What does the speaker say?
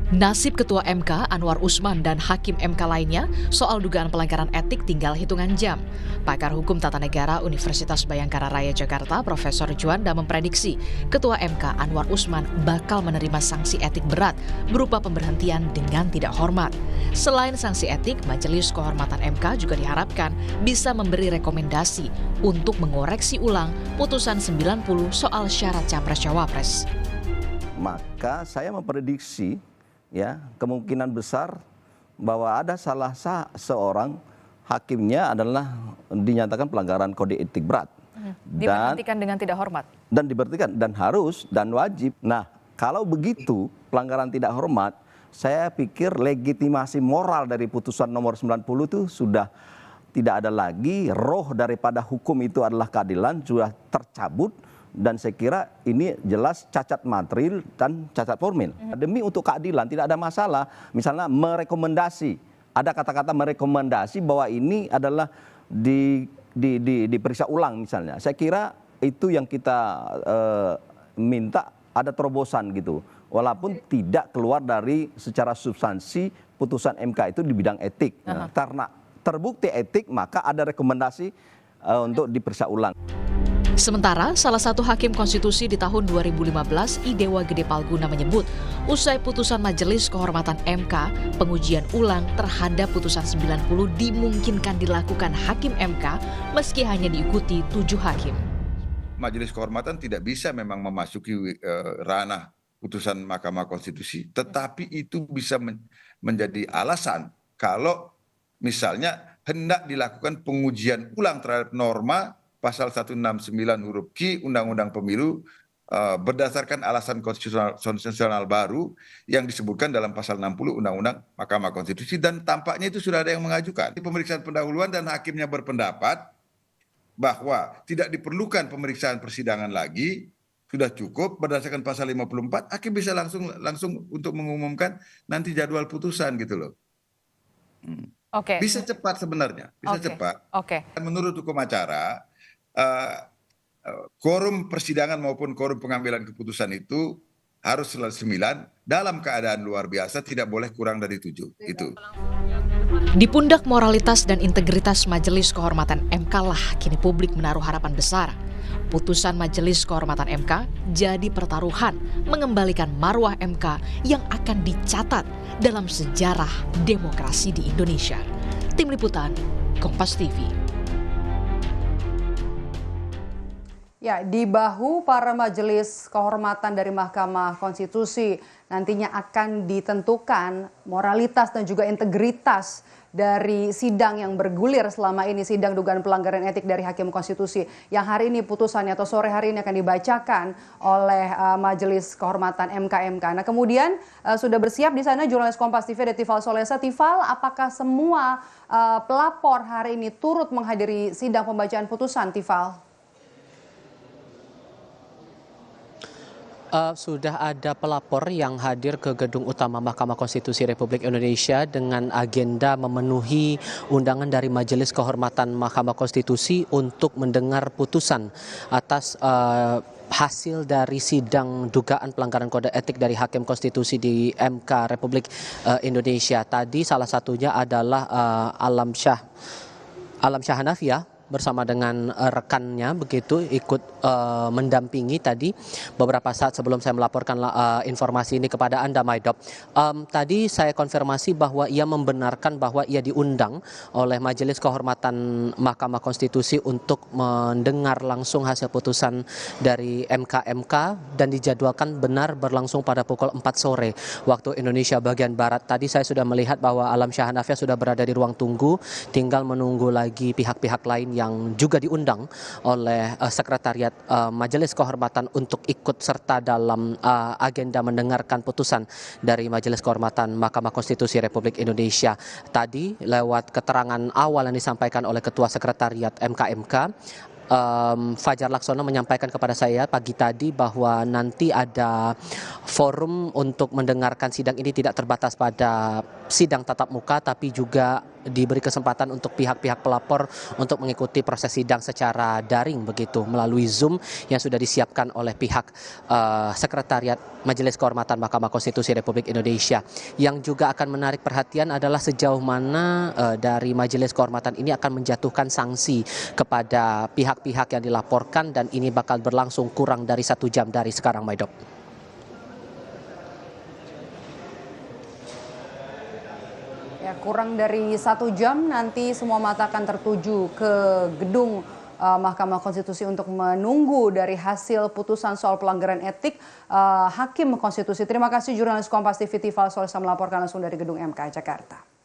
Nasib Ketua MK Anwar Usman dan Hakim MK lainnya soal dugaan pelanggaran etik tinggal hitungan jam. Pakar Hukum Tata Negara Universitas Bhayangkara Raya Jakarta, Profesor Juanda memprediksi Ketua MK Anwar Usman bakal menerima sanksi etik berat berupa pemberhentian dengan tidak hormat. Selain sanksi etik, Majelis Kehormatan MK juga diharapkan bisa memberi rekomendasi untuk mengoreksi ulang putusan 90 soal syarat Capres-Cawapres. Maka saya memprediksi kemungkinan besar bahwa ada salah seorang hakimnya adalah dinyatakan pelanggaran kode etik berat. Diberhentikan dengan tidak hormat. Dan diberhentikan dan harus dan wajib. Nah, kalau begitu pelanggaran tidak hormat, saya pikir legitimasi moral dari putusan nomor 90 itu sudah tidak ada lagi, roh daripada hukum itu adalah keadilan sudah tercabut. Dan saya kira ini jelas cacat material dan cacat formil. Demi untuk keadilan tidak ada masalah. Misalnya merekomendasi, ada kata-kata merekomendasi bahwa ini adalah diperiksa ulang misalnya. Saya kira itu yang kita minta, ada terobosan gitu. Walaupun tidak keluar dari secara substansi putusan MK itu di bidang etik. Karena terbukti etik maka ada rekomendasi untuk diperiksa ulang. Sementara, salah satu hakim konstitusi di tahun 2015, Idewa Gede Palguna menyebut, usai putusan Majelis Kehormatan MK, pengujian ulang terhadap putusan 90 dimungkinkan dilakukan hakim MK meski hanya diikuti 7 hakim. Majelis Kehormatan tidak bisa memang memasuki ranah putusan Mahkamah Konstitusi, tetapi itu bisa menjadi alasan kalau misalnya hendak dilakukan pengujian ulang terhadap norma Pasal 169 huruf Q Undang-Undang Pemilu berdasarkan alasan konstitusional baru yang disebutkan dalam pasal 60 Undang-Undang Mahkamah Konstitusi, dan tampaknya itu sudah ada yang mengajukan. Pemeriksaan pendahuluan dan hakimnya berpendapat bahwa tidak diperlukan pemeriksaan persidangan lagi, sudah cukup berdasarkan pasal 54, hakim bisa langsung untuk mengumumkan nanti jadwal putusan gitu loh. Bisa cepat sebenarnya, bisa cepat. Menurut hukum acara, quorum persidangan maupun quorum pengambilan keputusan itu harus selalu 9, dalam keadaan luar biasa tidak boleh kurang dari 7. Itu. Di pundak moralitas dan integritas Majelis Kehormatan MK lah kini publik menaruh harapan besar. Putusan Majelis Kehormatan MK jadi pertaruhan mengembalikan marwah MK yang akan dicatat dalam sejarah demokrasi di Indonesia. Tim Liputan, Kompas TV. Ya, di bahu para majelis kehormatan dari Mahkamah Konstitusi nantinya akan ditentukan moralitas dan juga integritas dari sidang yang bergulir selama ini, sidang dugaan pelanggaran etik dari Hakim Konstitusi yang hari ini putusannya atau sore hari ini akan dibacakan oleh Majelis Kehormatan MK. Nah, kemudian sudah bersiap di sana jurnalis Kompas TV ada Tifal Solesa. Tifal, apakah semua pelapor hari ini turut menghadiri sidang pembacaan putusan, Tifal? Sudah ada pelapor yang hadir ke gedung utama Mahkamah Konstitusi Republik Indonesia dengan agenda memenuhi undangan dari Majelis Kehormatan Mahkamah Konstitusi untuk mendengar putusan atas hasil dari sidang dugaan pelanggaran kode etik dari Hakim Konstitusi di MK Republik Indonesia. Tadi salah satunya adalah Alam Syah Hanafiah bersama dengan rekannya begitu ikut mendampingi tadi beberapa saat sebelum saya melaporkan informasi ini kepada Anda, Maidop. Tadi saya konfirmasi bahwa ia membenarkan bahwa ia diundang oleh Majelis Kehormatan Mahkamah Konstitusi untuk mendengar langsung hasil putusan dari MK dan dijadwalkan benar berlangsung pada pukul 4 sore waktu Indonesia bagian Barat. Tadi saya sudah melihat bahwa Alam Syah Hanafiah sudah berada di ruang tunggu, tinggal menunggu lagi pihak-pihak lain yang juga diundang oleh sekretariat Majelis Kehormatan untuk ikut serta dalam agenda mendengarkan putusan dari Majelis Kehormatan Mahkamah Konstitusi Republik Indonesia. Tadi lewat keterangan awal yang disampaikan oleh Ketua Sekretariat MK, Fajar Laksono menyampaikan kepada saya pagi tadi bahwa nanti ada forum untuk mendengarkan sidang ini tidak terbatas pada sidang tatap muka, tapi juga diberi kesempatan untuk pihak-pihak pelapor untuk mengikuti proses sidang secara daring begitu melalui Zoom yang sudah disiapkan oleh pihak Sekretariat Majelis Kehormatan Mahkamah Konstitusi Republik Indonesia. Yang juga akan menarik perhatian adalah sejauh mana dari Majelis Kehormatan ini akan menjatuhkan sanksi kepada pihak-pihak yang dilaporkan, dan ini bakal berlangsung kurang dari 1 jam dari sekarang, Maidop. Ya, kurang dari 1 jam nanti semua mata akan tertuju ke gedung Mahkamah Konstitusi untuk menunggu dari hasil putusan soal pelanggaran etik Hakim Konstitusi. Terima kasih jurnalis Kompas TV Tifal Solesa melaporkan langsung dari gedung MK Jakarta.